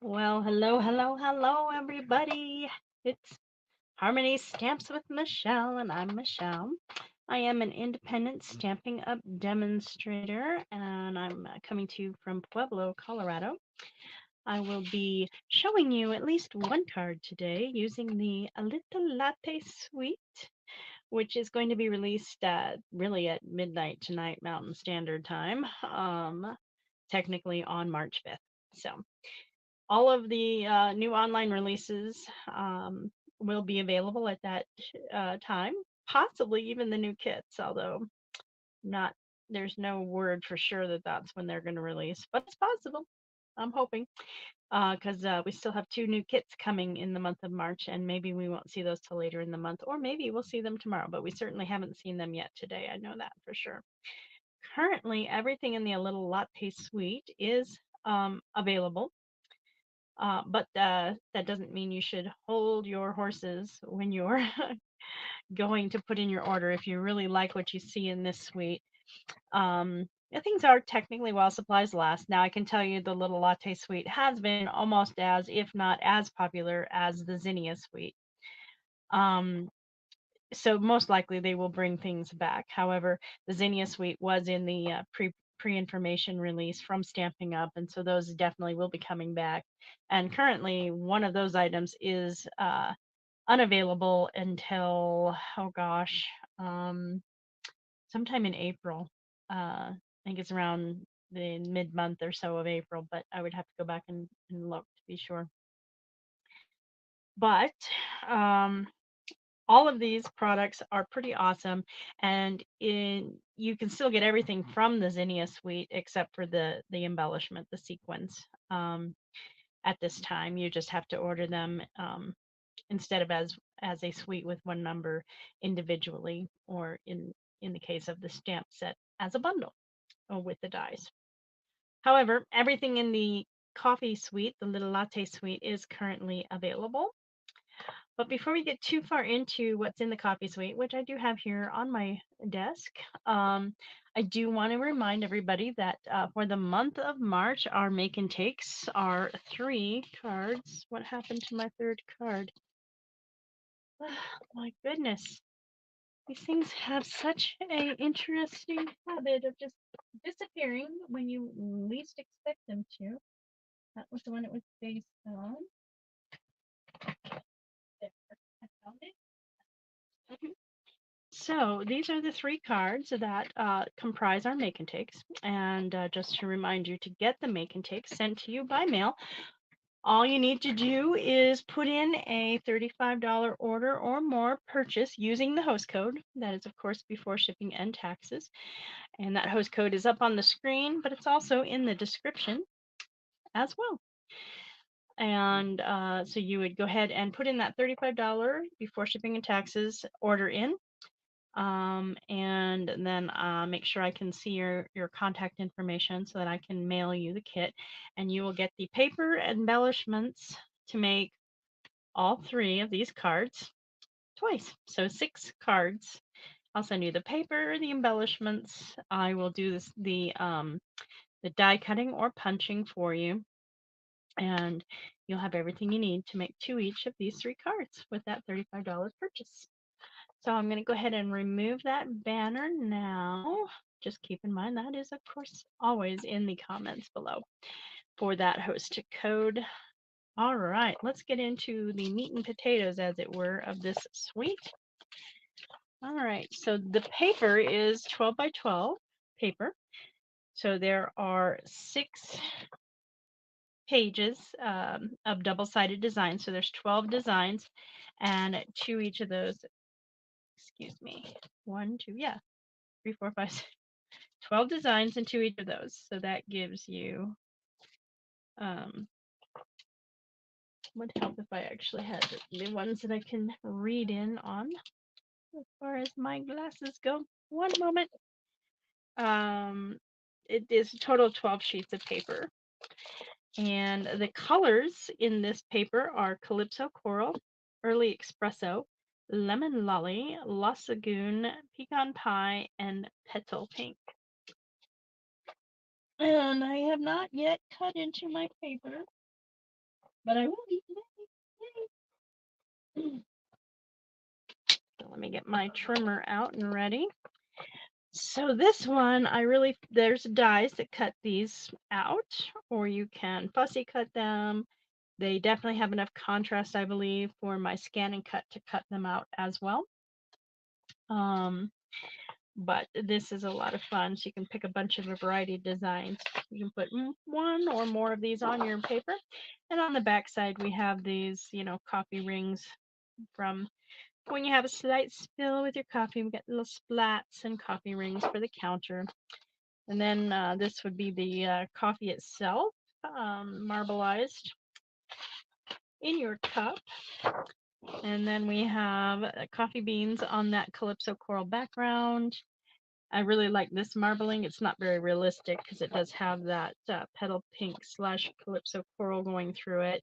Well, hello, hello, hello, everybody. It's Harmony Stamps with Michelle, and I'm Michelle. I am an independent Stamping Up demonstrator, and I'm coming to you from Pueblo, Colorado. I will be showing you at least one card today using the A Little Latte Suite, which is going to be released really at midnight tonight, Mountain Standard Time, technically on March 5th. So all of the new online releases will be available at that time, possibly even the new kits, although not there's no word for sure that that's when they're going to release, but it's possible. I'm hoping because we still have two new kits coming in the month of March, and maybe we won't see those till later in the month, or maybe we'll see them tomorrow, but we certainly haven't seen them yet today. I know that for sure. Currently, everything in the A Little Latte Suite is available. But that doesn't mean you should hold your horses when you're going to put in your order if you really like what you see in this suite. Things are technically while supplies last. Now, I can tell you the Little Latte Suite has been almost as, if not as popular as the Zinnia Suite. Um, so most likely they will bring things back. However, the Zinnia Suite was in the pre-information release from Stamping Up, and so those definitely will be coming back. And currently, one of those items is unavailable until, oh gosh, um, sometime in April. I think it's around the mid-month or so of April, but I would have to go back and look to be sure. But um, all of these products are pretty awesome, and you can still get everything from the Zinnia suite except for the embellishment, the sequins. At this time, you just have to order them instead of as a suite with one number individually, or in the case of the stamp set as a bundle or with the dies. However, everything in the coffee suite, the Little Latte suite, is currently available. But before we get too far into what's in the coffee suite, which I do have here on my desk, I do want to remind everybody that for the month of March, our make and takes are 3 cards. What happened to my third card? My goodness. These things have such a interesting habit of just disappearing when you least expect them to. That was the one it was based on. There, I found it. Mhm. So these are the 3 cards that comprise our make and takes. And just to remind you, to get the make and takes sent to you by mail, all you need to do is put in a $35 order or more purchase using the host code. That is, of course, before shipping and taxes. And that host code is up on the screen, but it's also in the description as well. And so you would go ahead and put in that $35 before shipping and taxes order in. And then make sure I can see your contact information so that I can mail you the kit. And you will get the paper embellishments to make all 3 of these cards twice. So 6 cards. I'll send you the paper, the embellishments. I will do the die cutting or punching for you, and you'll have everything you need to make 2 each of these 3 cards with that $35 purchase. So I'm going to go ahead and remove that banner now. Just keep in mind that is, of course, always in the comments below for that host code. All right, let's get into the meat and potatoes, as it were, of this suite. All right, so the paper is 12 by 12 paper. So there are 6 pages of double-sided designs. So there's 12 designs, and to each of those, excuse me, 1, 2, yeah, 3, 4, 5, 6, 12 designs into each of those. So that gives you, would help if I actually had the ones that I can read in on as far as my glasses go. One moment. It is a total of 12 sheets of paper. And the colors in this paper are Calypso Coral, Early Espresso, Lemon Lolly, Lasagoon, Pecan Pie, and Petal Pink. And I have not yet cut into my paper. but I will be today. So let me get my trimmer out and ready. So this one, there's dies that cut these out, or you can fussy cut them. They definitely have enough contrast, I believe, for my scan and cut to cut them out as well. But this is a lot of fun. So you can pick a bunch of a variety of designs. You can put one or more of these on your paper. And on the back side, we have these, coffee rings from when you have a slight spill with your coffee. We get little splats and coffee rings for the counter. And then this would be the coffee itself, marbleized in your cup. And then we have coffee beans on that Calypso coral background. I really like this marbling. It's not very realistic because it does have that petal pink / Calypso coral going through it,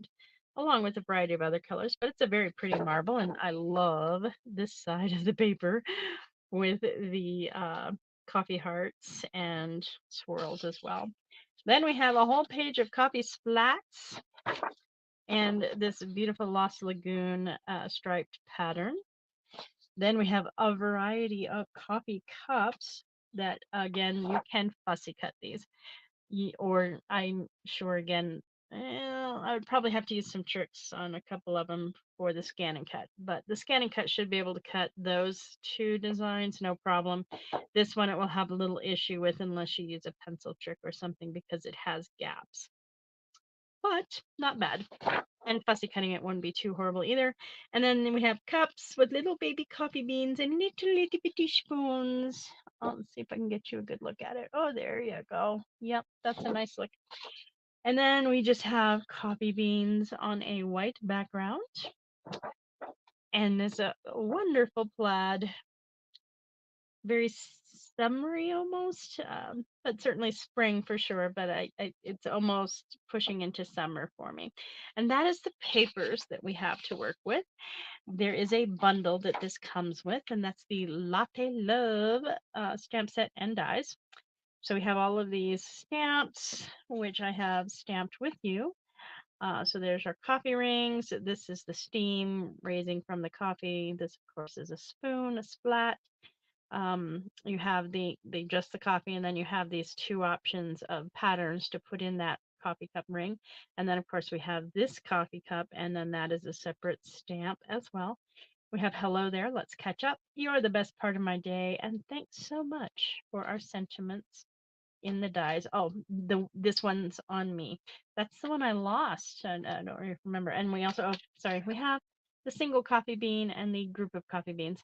along with a variety of other colors. But it's a very pretty marble, and I love this side of the paper with the coffee hearts and swirls as well. Then we have a whole page of coffee splats and this beautiful Lost Lagoon striped pattern. Then we have a variety of coffee cups that, again, you can fussy cut these. Or I'm sure, again, I would probably have to use some tricks on a couple of them for the scan and cut. But the scan and cut should be able to cut those two designs, no problem. This one it will have a little issue with unless you use a pencil trick or something because it has gaps. But not bad. And fussy cutting it wouldn't be too horrible either. And then we have cups with little baby coffee beans and little bitty spoons. Let's see if I can get you a good look at it. Oh, there you go. Yep, that's a nice look. And then we just have coffee beans on a white background. And there's a wonderful plaid, very summery almost, but certainly spring for sure. But it's almost pushing into summer for me. And that is the papers that we have to work with. There is a bundle that this comes with, and that's the Latte Love stamp set and dies. So we have all of these stamps, which I have stamped with you. So there's our coffee rings. This is the steam raising from the coffee. This, of course, is a spoon, a splat. You have just the coffee, and then you have these two options of patterns to put in that coffee cup ring. And then, of course, we have this coffee cup, and then that is a separate stamp as well. We have hello there, let's catch up. You're the best part of my day, and thanks so much for our sentiments in the dies. Oh, this one's on me. That's the one I lost. And I don't remember. And we also, we have the single coffee bean and the group of coffee beans.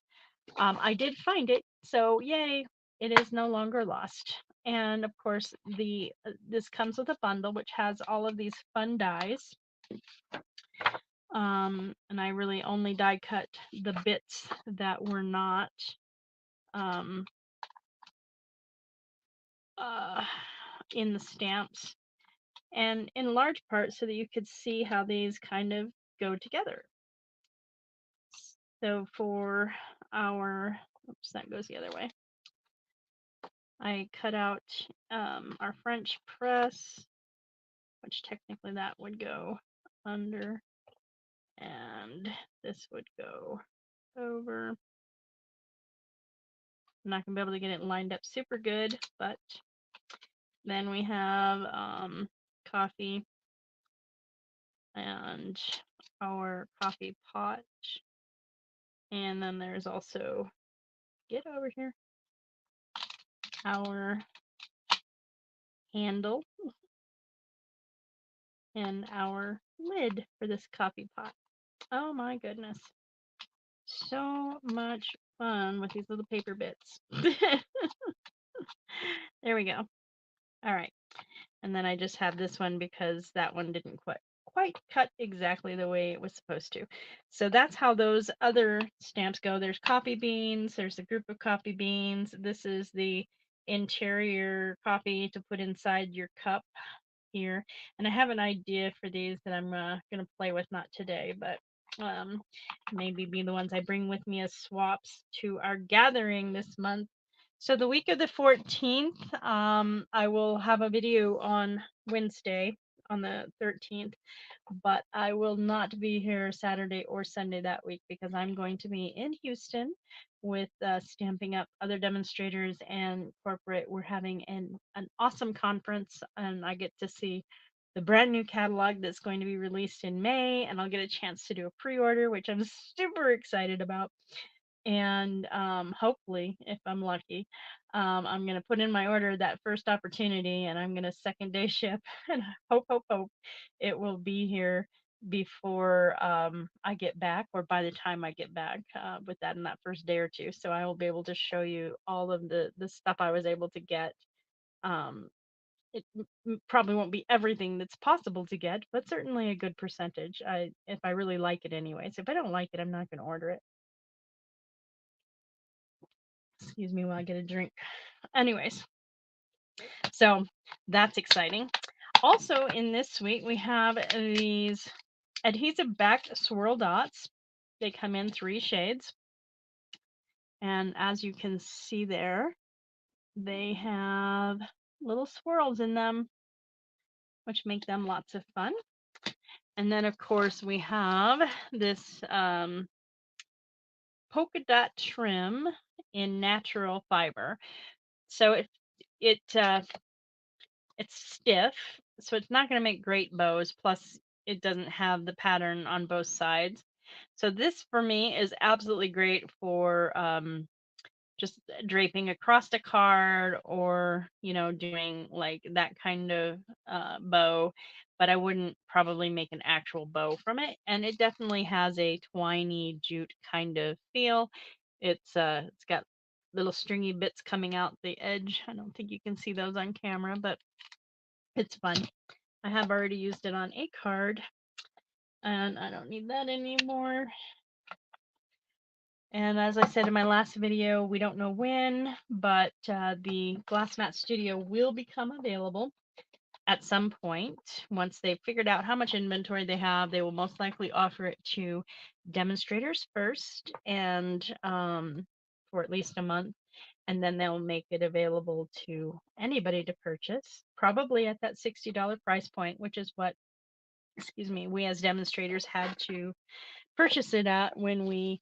I did find it, so yay, it is no longer lost. And of course, this comes with a bundle which has all of these fun dies. And I really only die cut the bits that were not in the stamps, and in large part so that you could see how these kind of go together. So for our, oops, that goes the other way. I cut out our French press, which technically that would go under, and this would go over. I'm not gonna be able to get it lined up super good, but then we have coffee and our coffee pot. And then there's also, get over here, our handle and our lid for this coffee pot. Oh my goodness. So much fun with these little paper bits. There we go. All right. And then I just have this one because that one didn't quite cut exactly the way it was supposed to. So that's how those other stamps go. There's coffee beans. There's a group of coffee beans. This is the interior coffee to put inside your cup here. And I have an idea for these that I'm going to play with, not today, but maybe be the ones I bring with me as swaps to our gathering this month. So the week of the 14th, I will have a video on Wednesday on the 13th, but I will not be here Saturday or Sunday that week because I'm going to be in Houston with Stamping Up, other demonstrators, and corporate. We're having an awesome conference, and I get to see the brand new catalog that's going to be released in May, and I'll get a chance to do a pre-order, which I'm super excited about. And hopefully, if I'm lucky, I'm going to put in my order that first opportunity, and I'm going to second day ship, and hope it will be here before I get back, or by the time I get back, with that in that first day or two. So I will be able to show you all of the stuff I was able to get. Um, it probably won't be everything that's possible to get, but certainly a good percentage. If I really like it anyways. If I don't like it, I'm not going to order it. Excuse me while I get a drink. Anyways, so that's exciting. Also in this suite, we have these adhesive backed swirl dots. They come in 3 shades. And as you can see there, they have little swirls in them, which make them lots of fun. And then of course we have this polka dot trim in natural fiber. So it's stiff, so it's not going to make great bows. Plus, it doesn't have the pattern on both sides. So this for me is absolutely great for just draping across a card, or doing like that kind of bow. But I wouldn't probably make an actual bow from it. And it definitely has a twiny jute kind of feel. It's got little stringy bits coming out the edge. I don't think you can see those on camera, but it's fun. I have already used it on a card, and I don't need that anymore. And as I said in my last video, we don't know when, but the Glass Mat Studio will become available at some point. Once they've figured out how much inventory they have, they will most likely offer it to demonstrators first, and for at least a month. And then they'll make it available to anybody to purchase, probably at that $60 price point, which is what, excuse me, we as demonstrators had to purchase it at when we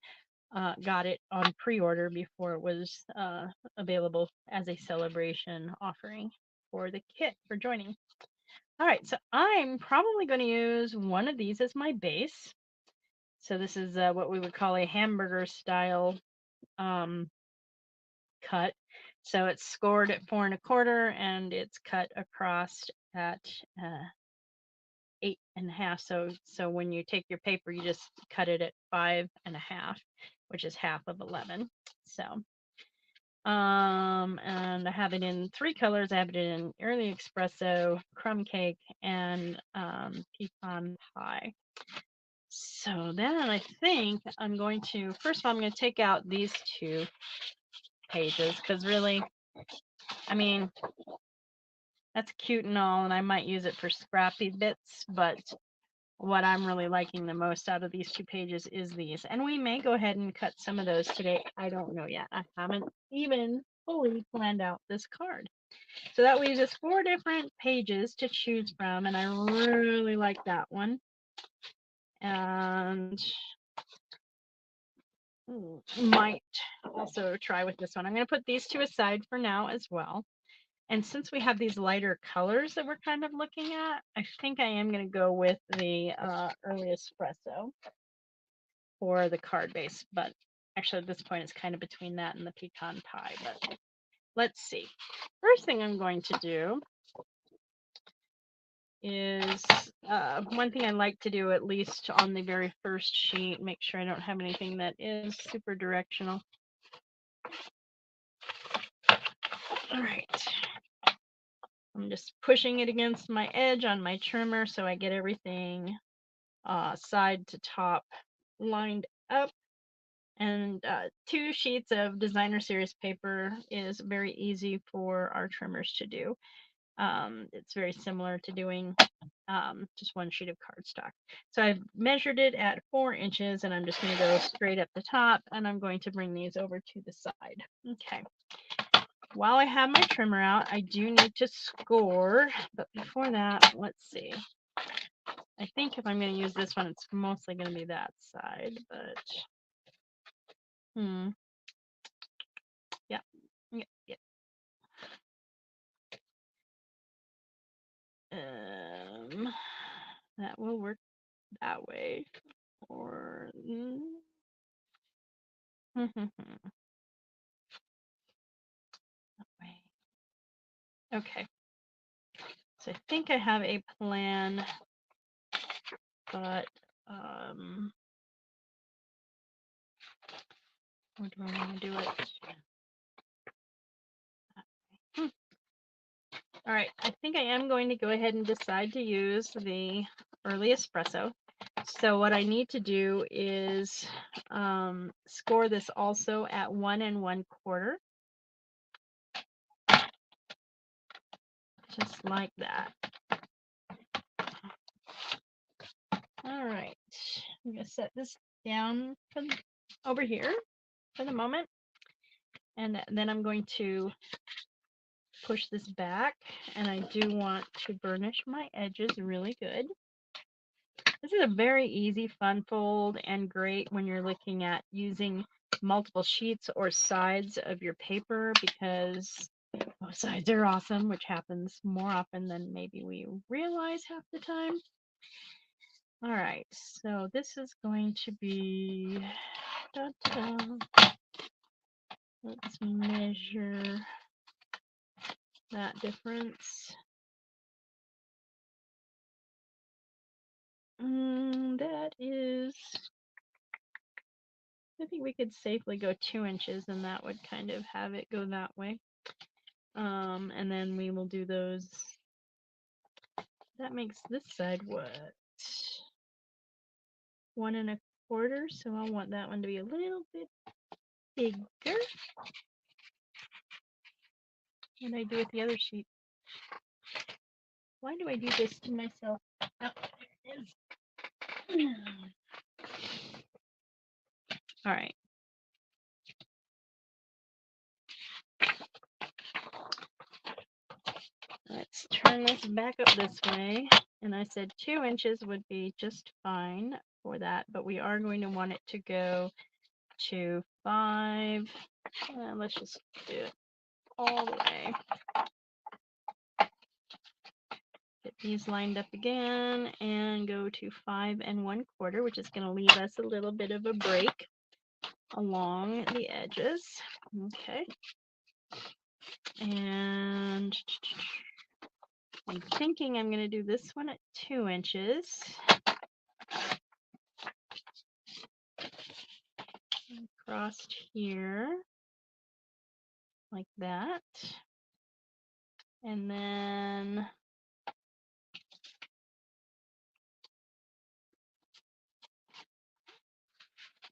got it on pre-order before it was available as a celebration offering for the kit for joining. All right, so I'm probably going to use one of these as my base. So this is what we would call a hamburger style cut. So it's scored at 4 1/4, and it's cut across at 8 1/2. So when you take your paper, you just cut it at 5 1/2, which is half of 11. So and I have it in 3 colors. I have it in early espresso, crumb cake, and pecan pie. So then I think I'm going to, first of all, I'm going to take out these 2 pages, because really, I mean, that's cute and all, and I might use it for scrappy bits, but what I'm really liking the most out of these 2 pages is these. And we may go ahead and cut some of those today. I don't know yet. I haven't even fully planned out this card. So that leaves us 4 different pages to choose from, and I really like that one. And might also try with this one. I'm going to put these 2 aside for now as well. And since we have these lighter colors that we're kind of looking at, I think I am going to go with the early espresso for the card base. But actually at this point it's kind of between that and the pecan pie. But let's see. First thing I'm going to do is one thing I like to do, at least on the very first sheet, make sure I don't have anything that is super directional. All right. I'm just pushing it against my edge on my trimmer so I get everything side to top lined up. And 2 sheets of designer series paper is very easy for our trimmers to do. It's very similar to doing just 1 sheet of cardstock. So I've measured it at 4 inches, and I'm just going to go straight up the top, and I'm going to bring these over to the side. Okay. while I have my trimmer out, I do need to score. But before that, let's see. I think if I'm going to use this one, it's mostly going to be that side. But, yeah. Yeah. Yeah. That will work that way. Or that way. Okay. So I think I have a plan, but where do I want to do it? All right, I think I am going to go ahead and decide to use the early espresso. So what I need to do is score this also at 1 1/4, just like that. All right, I'm gonna set this down over here for the moment, and then I'm going to push this back, and I do want to burnish my edges really good. This is a very easy fun fold and great when you're looking at using multiple sheets or sides of your paper, because both sides are awesome, which happens more often than maybe we realize half the time. All right, so this is going to be, let's measure that difference. That is, I think we could safely go 2 inches, and that would kind of have it go that way. And then we will do those. That makes this side what? 1 1/4. So I want that one to be a little bit bigger. What did I do with the other sheet? Why do I do this to myself? Oh, there it is. All right. Let's turn this back up this way. And I said 2 inches would be just fine for that, but we are going to want it to go to 5. Let's just do it all the way. Get these lined up again and go to 5 1/4, which is going to leave us a little bit of a break along the edges. Okay. And I'm thinking I'm going to do this one at 2 inches. Across here, like that. And then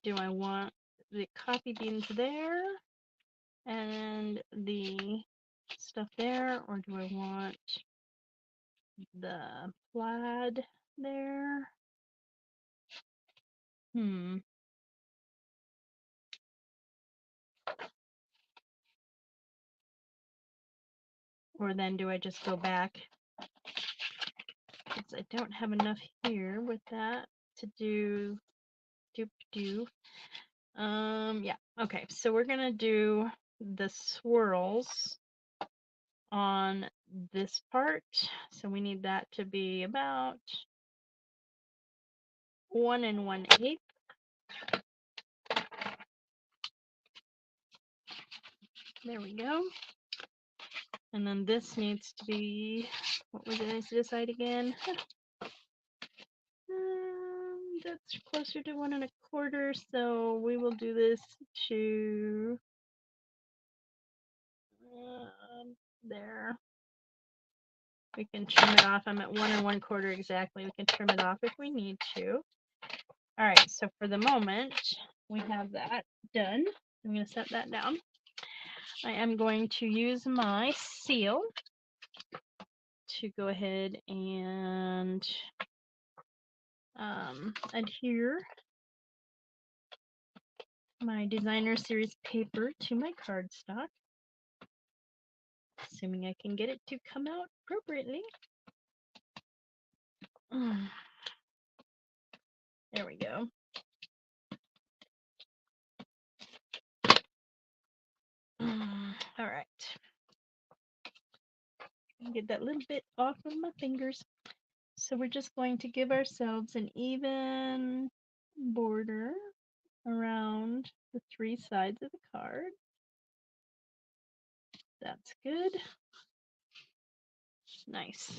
do I want the coffee beans there and the stuff there, or do I want the plaid there? Or then do I just go back? Because I don't have enough here with that to do yeah, okay, so we're gonna do the swirls on this part. So we need that to be about 1 1/8. There we go. And then this needs to be, what was it I decide again? That's closer to 1 1/4, so we will do this to there. We can trim it off. I'm at 1 1/4 exactly. We can trim it off if we need to. All right, so for the moment, we have that done. I'm going to set that down. I am going to use my seal to go ahead and adhere my designer series paper to my cardstock. assuming I can get it to come out appropriately. There we go. All right. Get that little bit off of my fingers. So we're just going to give ourselves an even border around the three sides of the card. That's good. Nice.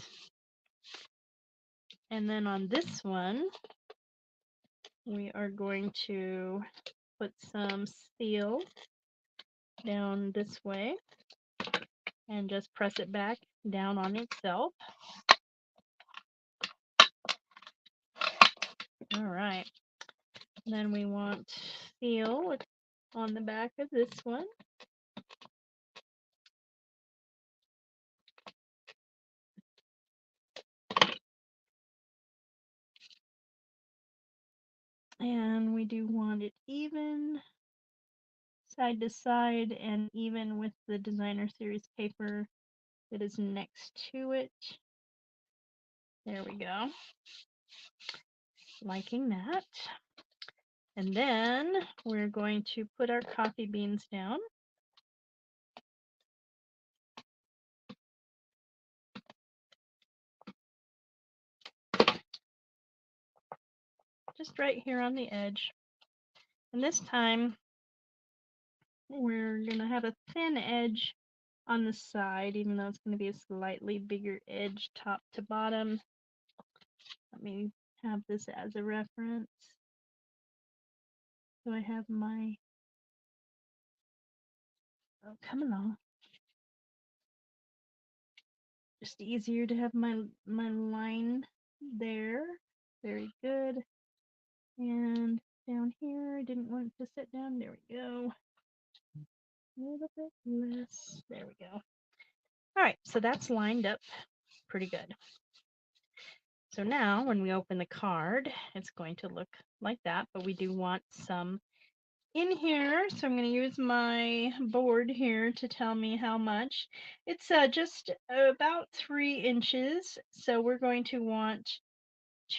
And then on this one, we are going to put some seal down this way and just press it back down on itself. All right. Then we want seal on the back of this one. And we do want it even side to side and even with the designer series paper that is next to it. There we go. Liking that. And then we're going to put our coffee beans down. Just right here on the edge. And this time we're going to have a thin edge on the side, even though it's going to be a slightly bigger edge top to bottom. Let me have this as a reference. So I have my, oh, come along. Just easier to have my line there. Very good. And down here, I didn't want it to sit down. There we go. A little bit less. There we go. All right, so that's lined up pretty good. So now when we open the card, it's going to look like that, but we do want some in here. So I'm going to use my board here to tell me how much. It's just about 3 inches. So we're going to want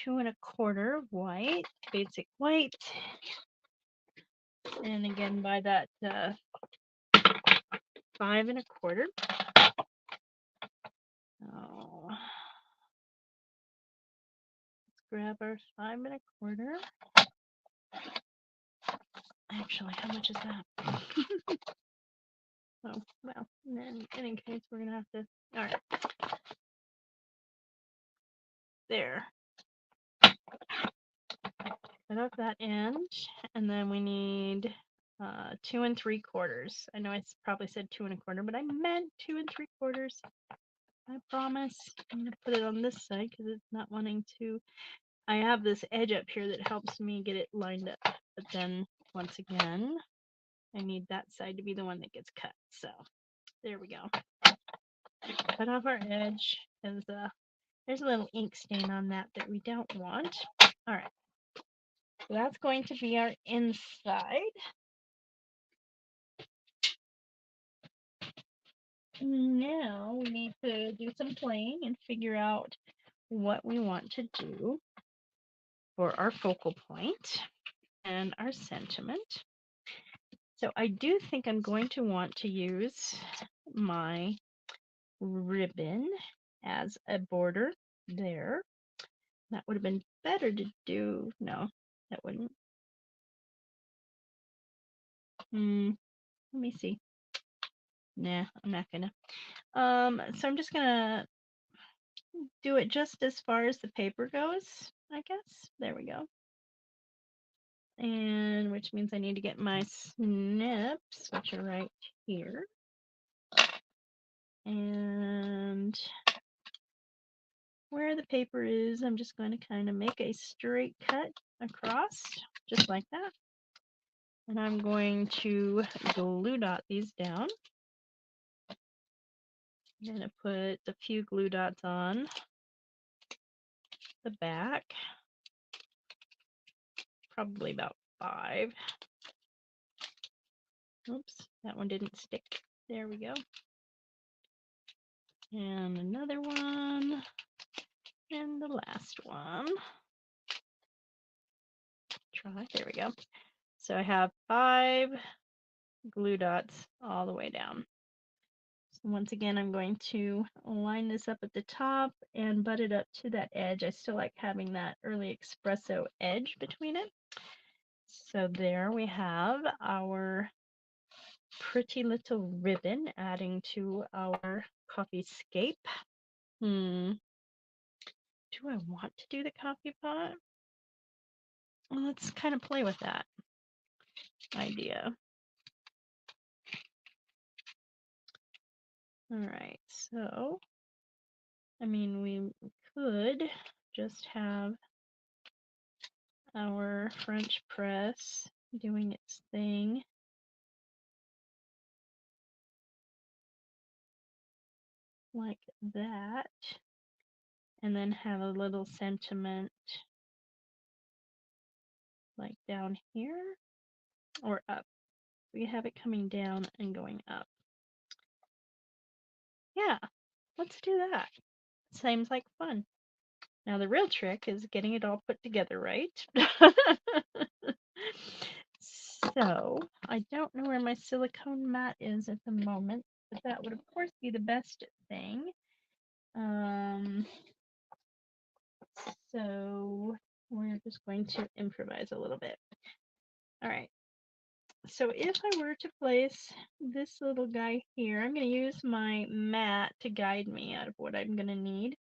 2 1/4 white, basic white. And again, by that 5 1/4. Oh, let's grab our 5 1/4. Actually, how much is that? Oh, well, in any case, we're going to have to, all right. There. Cut off that end, and then we need 2 3/4. I know I probably said 2 1/4, but I meant 2 3/4. I promise. I'm going to put it on this side because it's not wanting to. I have this edge up here that helps me get it lined up, but then once again, I need that side to be the one that gets cut. So there we go. Cut off our edge because there's a little ink stain on that we don't want. All right. So that's going to be our inside. Now we need to do some playing and figure out what we want to do for our focal point and our sentiment. So I do think I'm going to want to use my ribbon as a border there. That would have been better to do. No, that wouldn't. Let me see. Nah, I'm not gonna. So I'm just gonna do it just as far as the paper goes, I guess. There we go. And which means I need to get my snips, which are right here. And where the paper is, I'm just going to kind of make a straight cut across, just like that. And I'm going to glue dot these down. I'm going to put a few glue dots on the back, probably about 5. Oops, that one didn't stick. There we go. And another one. And the last one. Try. There we go. So I have 5 glue dots all the way down. So once again, I'm going to line this up at the top and butt it up to that edge. I still like having that early espresso edge between it. So there we have our pretty little ribbon adding to our coffee scape. Do I want to do the coffee pot? Well, let's kind of play with that idea. All right, so, I mean, we could just have our French press doing its thing. Like that. And then have a little sentiment like down here or up. We have it coming down and going up. Yeah, let's do that. Seems like fun. Now the real trick is getting it all put together right. So I don't know where my silicone mat is at the moment, but that would of course be the best thing. So we're just going to improvise a little bit. All right. So if I were to place this little guy here, I'm going to use my mat to guide me out of what I'm going to need.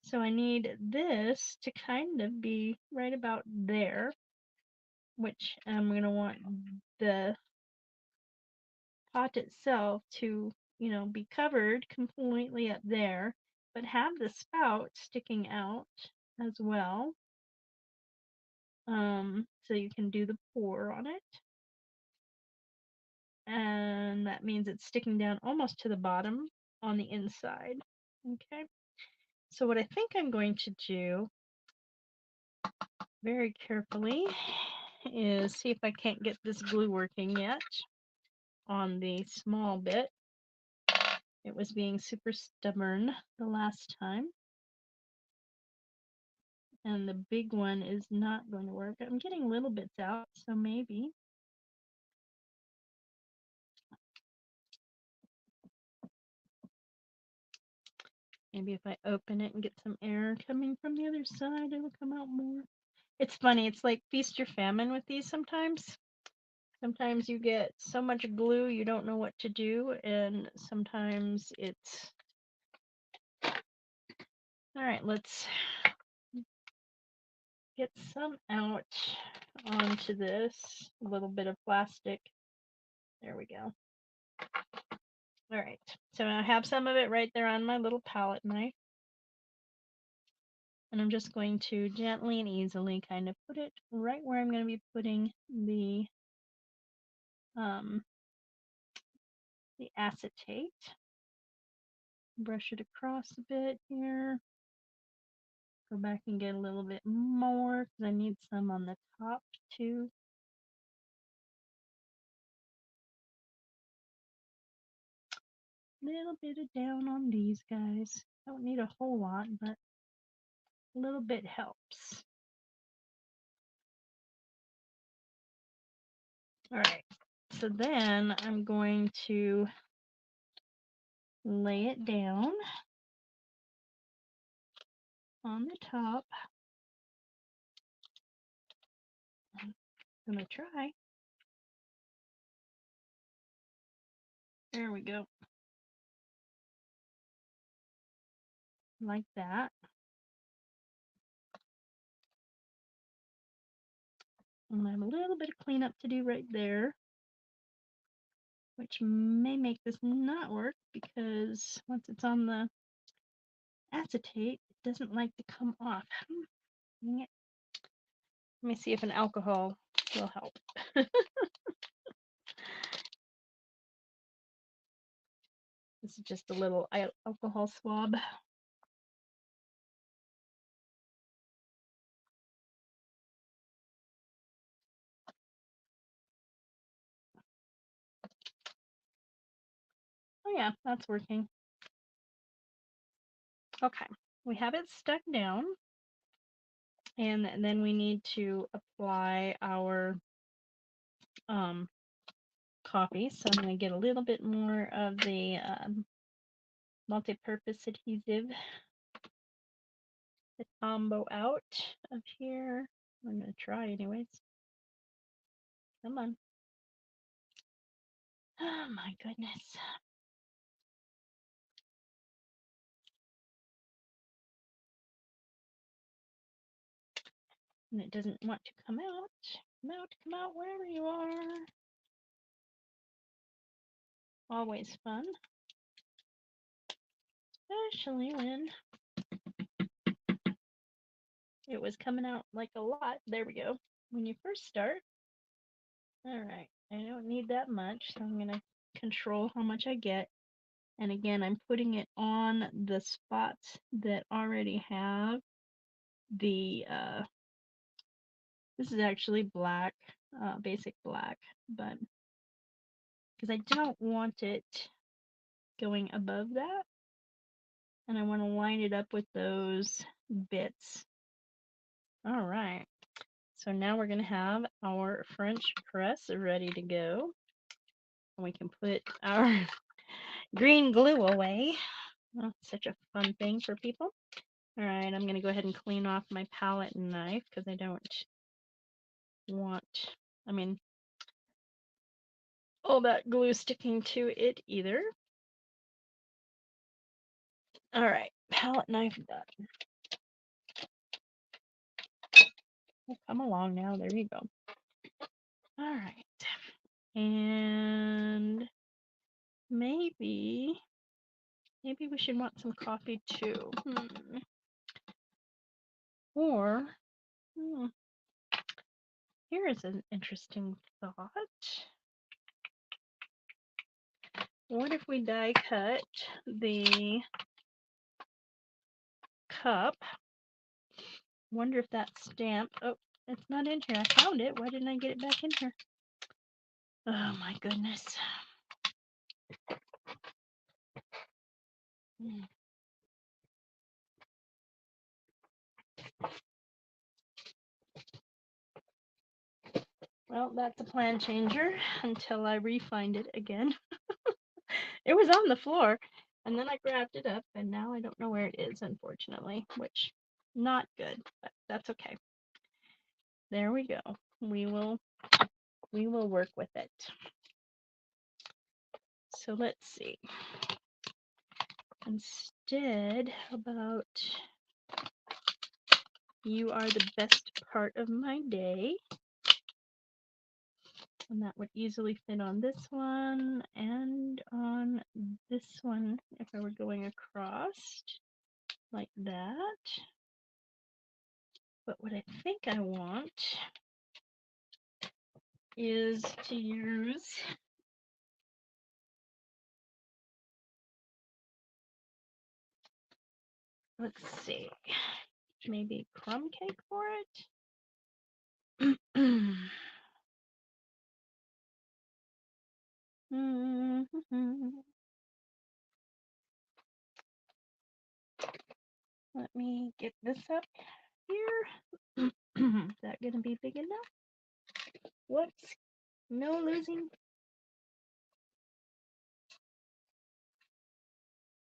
So I need this to kind of be right about there, which I'm going to want the pot itself to, be covered completely up there, but have the spout sticking out as well. So you can do the pour on it. And that means it's sticking down almost to the bottom on the inside. Okay. So what I think I'm going to do very carefully is see if I can't get this glue working yet on the small bit. It was being super stubborn the last time. And the big one is not going to work. I'm getting little bits out, so maybe. Maybe if I open it and get some air coming from the other side, it'll come out more. It's funny. It's like feast or famine with these sometimes. Sometimes you get so much glue you don't know what to do, and sometimes it's... All right, let's get some out onto this. A little bit of plastic. There we go. All right, so I have some of it right there on my little palette knife. And I'm just going to gently and easily kind of put it right where I'm going to be putting the acetate. Brush it across a bit here. Go back and get a little bit more because I need some on the top too. Little bit of down on these guys. Don't need a whole lot, but a little bit helps. All right, so then I'm going to lay it down on the top. I'm gonna try. There we go. Like that. And I have a little bit of cleanup to do right there, which may make this not work because once it's on the acetate, it doesn't like to come off. Dang it. Let me see if an alcohol will help. This is just a little alcohol swab. Oh yeah, that's working. Okay, we have it stuck down, and then we need to apply our coffee. So I'm going to get a little bit more of the multi-purpose adhesive, the combo out of here. I'm going to try anyways. Come on. Oh my goodness. And it doesn't want to come out. Come out, wherever you are. Always fun. Especially when it was coming out like a lot. There we go. When you first start. Alright, I don't need that much, so I'm going to control how much I get. And again, I'm putting it on the spots that already have the, this is actually black, basic black, but because I don't want it going above that, and I want to line it up with those bits. All right, so now we're going to have our French press ready to go. And we can put our green glue away. Oh, such a fun thing for people. All right, I'm going to go ahead and clean off my palette and knife because I don't want, I mean, all that glue sticking to it either. All right, palette knife done. Oh, come along now. There you go. All right. And maybe we should want some coffee too. Or here is an interesting thought. What if we die cut the cup? Wonder if that stamp, oh, it's not in here. I found it. Why didn't I get it back in here? Oh my goodness. Well, that's a plan changer until I re-find it again. It was on the floor, and then I grabbed it up, and now I don't know where it is, unfortunately, which not good, but that's okay. There we go. We will work with it. So let's see. Instead, how about you are the best part of my day? And that would easily fit on this one and on this one if I were going across like that. But what I think I want is to use let's see, maybe crumb cake for it. Let me get this up here. Is that going to be big enough? Whoops. No losing.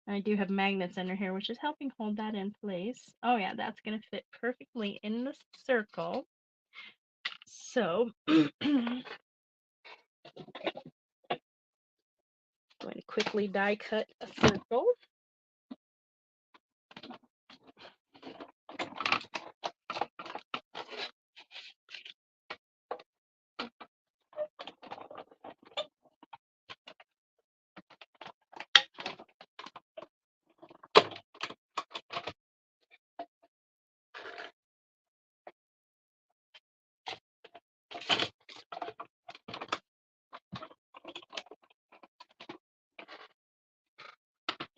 I do have magnets under here, which is helping hold that in place. Oh yeah, that's going to fit perfectly in the circle. So, going to quickly die cut a circle.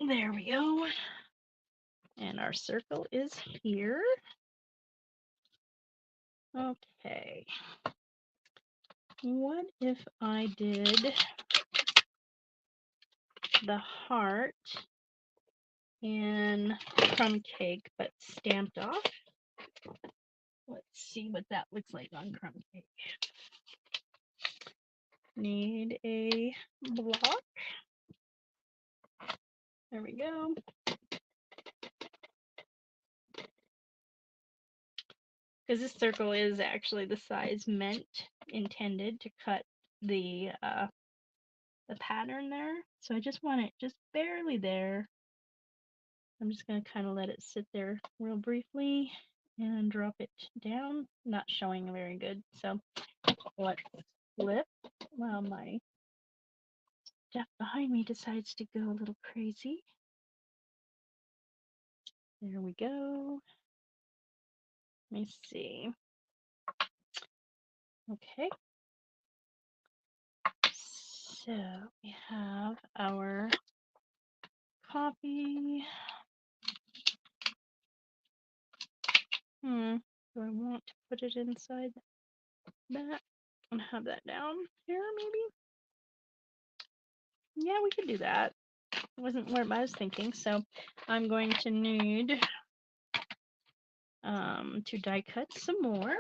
There we go. And our circle is here. Okay. What if I did the heart in crumb cake, but stamped off. Let's see what that looks like on crumb cake. Need a block. There we go. Because this circle is actually the size intended to cut the pattern there. So I just want it just barely there. I'm just going to kind of let it sit there real briefly and drop it down. Not showing very good. So let's flip while my stuff behind me decides to go a little crazy. There we go. Let me see. Okay. So we have our copy. Do I want to put it inside that and have that down here maybe? Yeah, we could do that. Wasn't what I was thinking. So I'm going to need to die cut some more.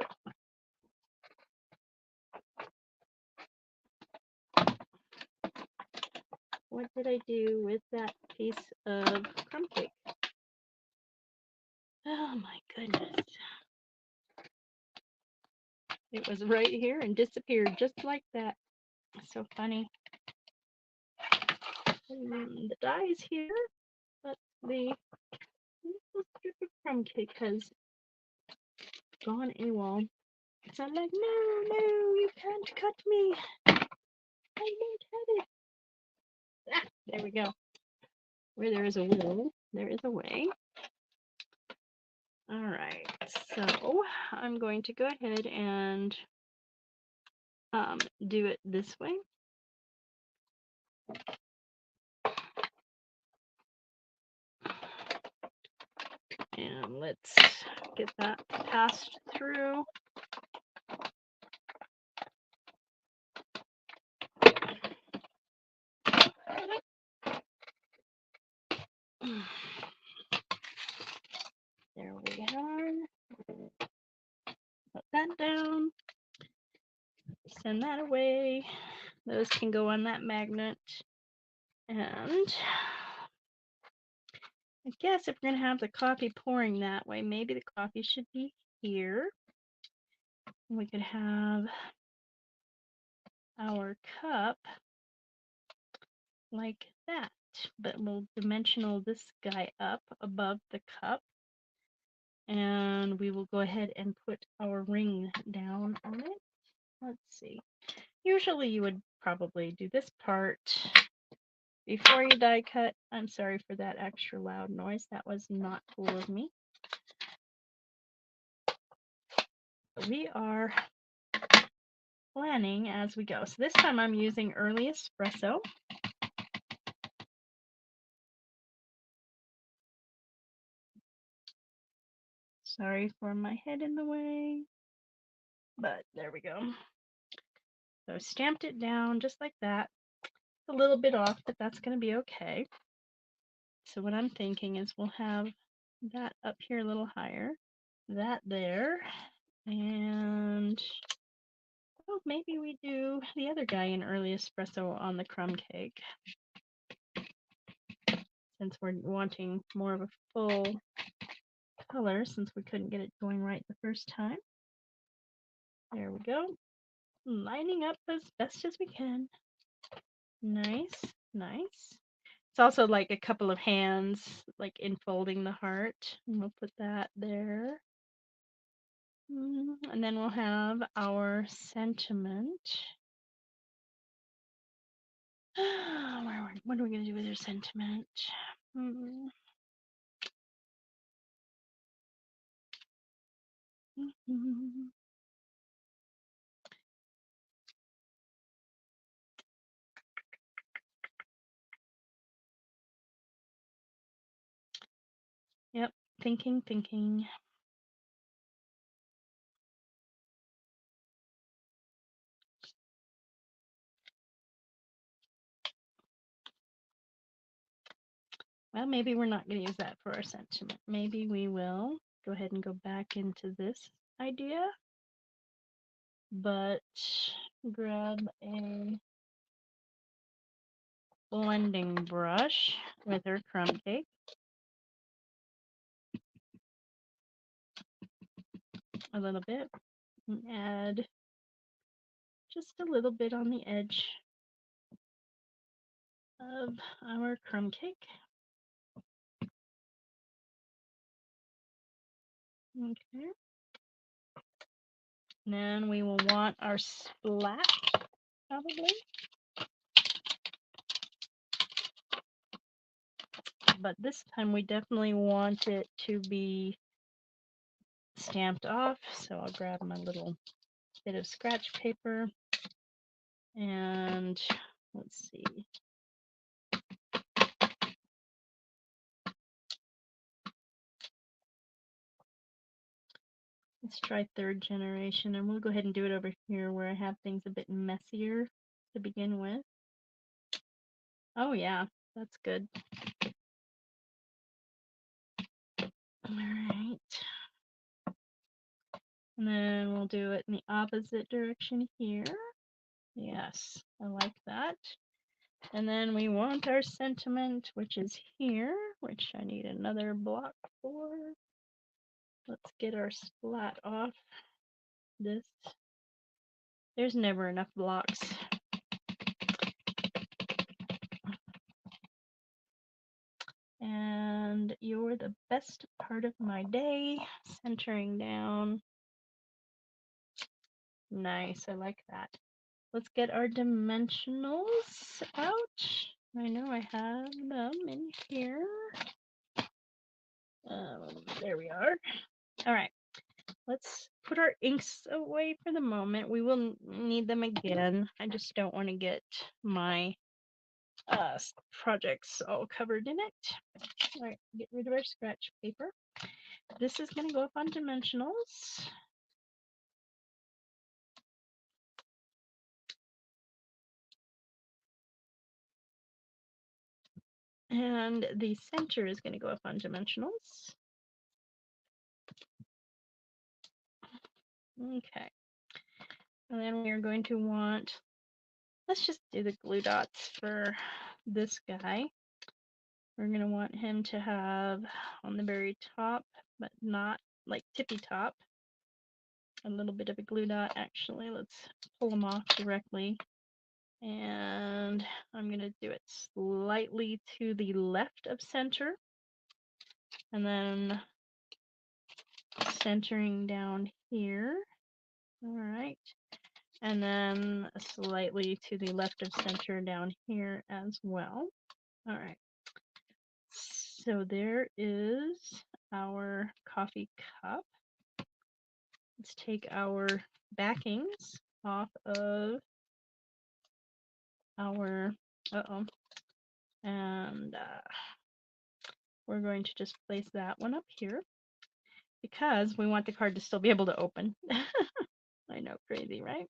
What did I do with that piece of crumb cake? Oh my goodness. It was right here and disappeared just like that. So funny. The die is here, but the little strip of crumb cake has gone AWOL. So I'm like, no, you can't cut me. I won't have it. Ah, there we go. Where there is a will, there is a way. All right, so I'm going to go ahead and do it this way. And let's get that passed through. There we are. Put that down. Send that away. Those can go on that magnet. And I guess if we're going to have the coffee pouring that way, maybe the coffee should be here. We could have our cup like that, but we'll dimensional this guy up above the cup. And we will go ahead and put our ring down on it. Let's see. Usually you would probably do this part before you die cut. I'm sorry for that extra loud noise. That was not cool of me. We are planning as we go. So this time I'm using early espresso. Sorry for my head in the way, but there we go. So stamped it down just like that. It's a little bit off, but that's going to be okay. So what I'm thinking is we'll have that up here a little higher, that there, and oh, maybe we do the other guy in early espresso on the crumb cake, since we're wanting more of a full color, since we couldn't get it going right the first time. There we go. Lining up as best as we can. Nice, nice. It's also like a couple of hands, like enfolding the heart. And we'll put that there. And then we'll have our sentiment. What are we going to do with our sentiment? Yep, thinking. Well, maybe we're not going to use that for our sentiment. Maybe we will go ahead and go back into this idea, but grab a blending brush with our crumb cake. A little bit, and add just a little bit on the edge of our crumb cake. Okay. And then we will want our splat, probably. But this time we definitely want it to be stamped off. So I'll grab my little bit of scratch paper and let's see. Let's try third generation, and we'll go ahead and do it over here where I have things a bit messier to begin with. Oh yeah, that's good. All right. And then we'll do it in the opposite direction here. Yes, I like that. And then we want our sentiment, which is here, which I need another block for. Let's get our splat off this. There's never enough blocks. And you're the best part of my day. Centering down. Nice, I like that. Let's get our dimensionals out. I know I have them in here. There we are. All right. Let's put our inks away for the moment. We will need them again. I just don't want to get my projects all covered in it. All right, get rid of our scratch paper. This is going to go up on dimensionals. And the center is going to go up on dimensionals. Okay. And then we are going to want, let's just do the glue dots for this guy. We're going to want him to have on the very top, but not like tippy top, a little bit of a glue dot. Actually, let's pull them off directly. And I'm going to do it slightly to the left of center. And then centering down here. All right. And then slightly to the left of center down here as well. All right. So there is our coffee cup. Let's take our backings off of our, and we're going to just place that one up here because we want the card to still be able to open. I know, crazy, right?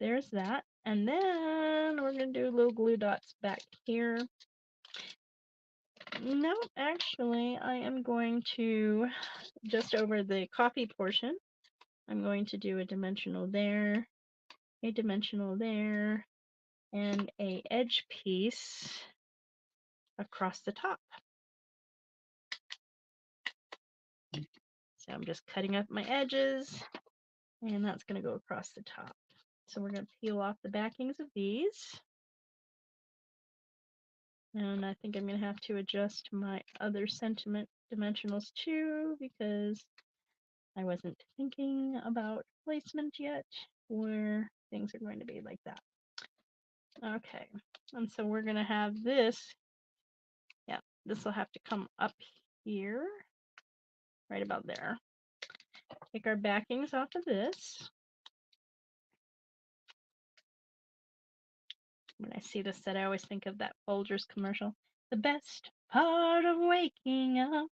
There's that. And then we're going to do little glue dots back here. No, actually, I am going to, just over the coffee portion, I'm going to do a dimensional there, and a edge piece across the top. So I'm just cutting up my edges, and that's going to go across the top. So we're going to peel off the backings of these. And I think I'm going to have to adjust my other sentiment dimensionals too, because I wasn't thinking about placement yet, where things are going to be like that. Okay, and so we're going to have this, yeah, this will have to come up here, right about there. Take our backings off of this. When I see this set, I always think of that Folgers commercial. The best part of waking up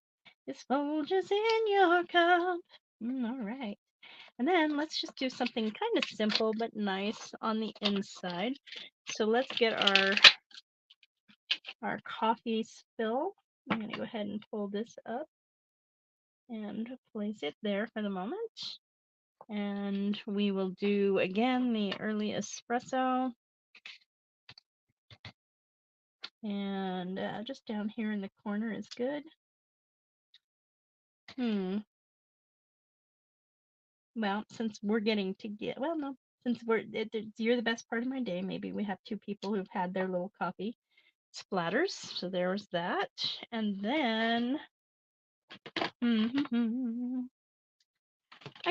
is Folgers in your cup. All right. And then let's just do something kind of simple but nice on the inside. So let's get our coffee spill I'm going to go ahead and pull this up and place it there for the moment. And we will do again the early espresso. And just down here in the corner is good. Well, since we're getting to well, no, since you're the best part of my day, maybe we have two people who've had their little coffee splatters. So there's that. And then, I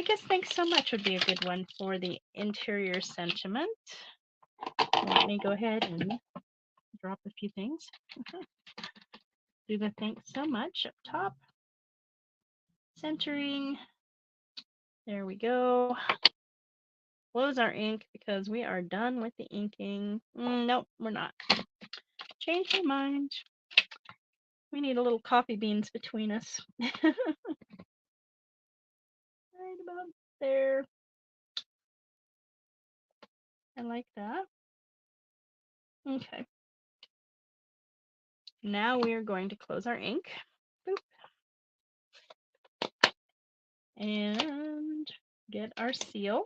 guess thanks so much would be a good one for the interior sentiment. Let me go ahead and drop a few things. Do the thanks so much up top. Centering. There we go. Close our ink because we are done with the inking. Nope, we're not. Change my mind. We need a little coffee beans between us. Right about there. I like that. Okay. Now we are going to close our ink. Boop. And get our seal.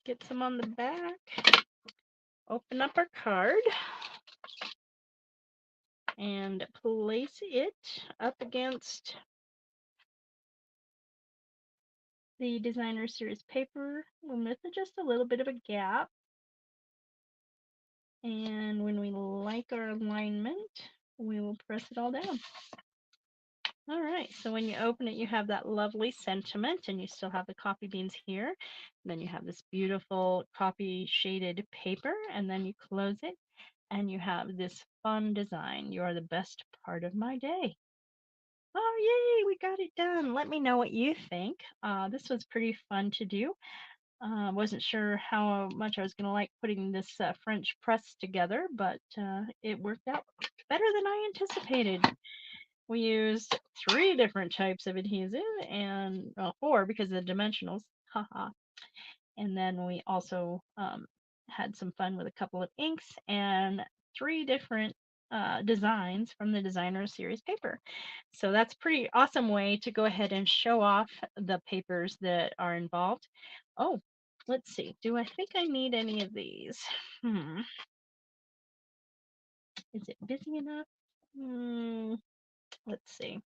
Get some on the back. Open up our card. And place it up against the designer series paper with just a little bit of a gap. And when we like our alignment, we will press it all down. All right, so when you open it, you have that lovely sentiment, and you still have the coffee beans here. And then you have this beautiful coffee shaded paper, and then you close it, and you have this fun design. You are the best part of my day. Oh, yay, we got it done. Let me know what you think. This was pretty fun to do. Wasn't sure how much I was going to like putting this French press together, but it worked out better than I anticipated. We used 3 different types of adhesive, and 4 because of the dimensionals. Haha. And then we also had some fun with a couple of inks and 3 different designs from the designer series paper. So that's a pretty awesome way to go ahead and show off the papers that are involved. Oh, let's see. Do I think I need any of these? Is it busy enough? Let's see.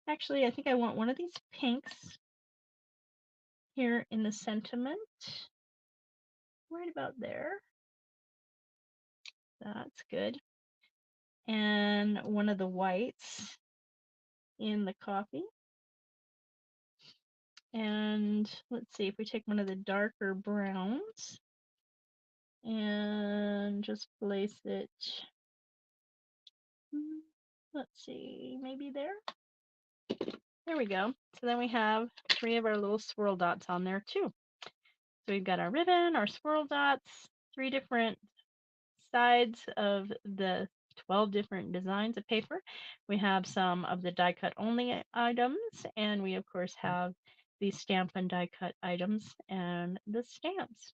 Actually, I think I want one of these pinks here in the sentiment. Right about there. That's good. And one of the whites in the coffee. And let's see if we take one of the darker browns and just place it, let's see, maybe there. There we go. So then we have 3 of our little swirl dots on there too. So we've got our ribbon, our swirl dots, 3 different sides of the 12 different designs of paper. We have some of the die cut only items, and we of course have the Stampin' die cut items and the stamps.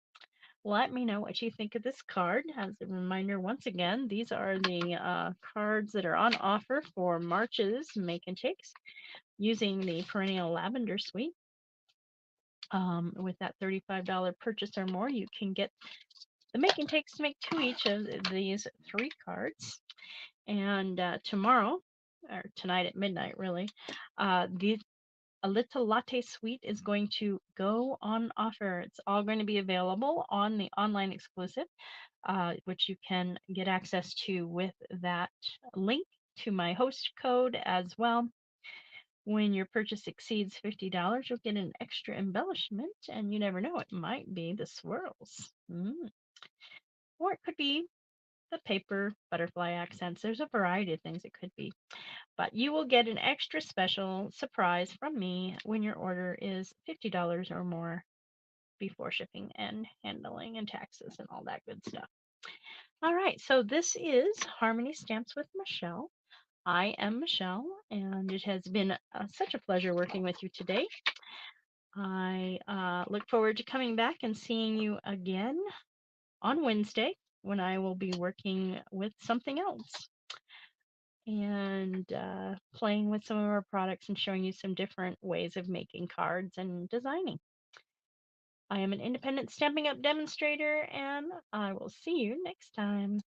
Let me know what you think of this card. As a reminder, once again, these are the cards that are on offer for March's Make and Takes using the Perennial Lavender Suite. With that $35 purchase or more, you can get the Make and Takes to make 2 each of these 3 cards. And tomorrow, or tonight at midnight, really, a little latte suite is going to go on offer. It's all going to be available on the online exclusive, which you can get access to with that link to my host code as well. When your purchase exceeds $50, you'll get an extra embellishment, and you never know, it might be the swirls. Or it could be the paper butterfly accents. There's a variety of things it could be. But you will get an extra special surprise from me when your order is $50 or more before shipping and handling and taxes and all that good stuff. All right, so this is Harmony Stamps with Michelle. I am Michelle, and it has been such a pleasure working with you today. I look forward to coming back and seeing you again on Wednesday when I will be working with something else and playing with some of our products and showing you some different ways of making cards and designing. I am an independent Stampin' Up! Demonstrator, and I will see you next time.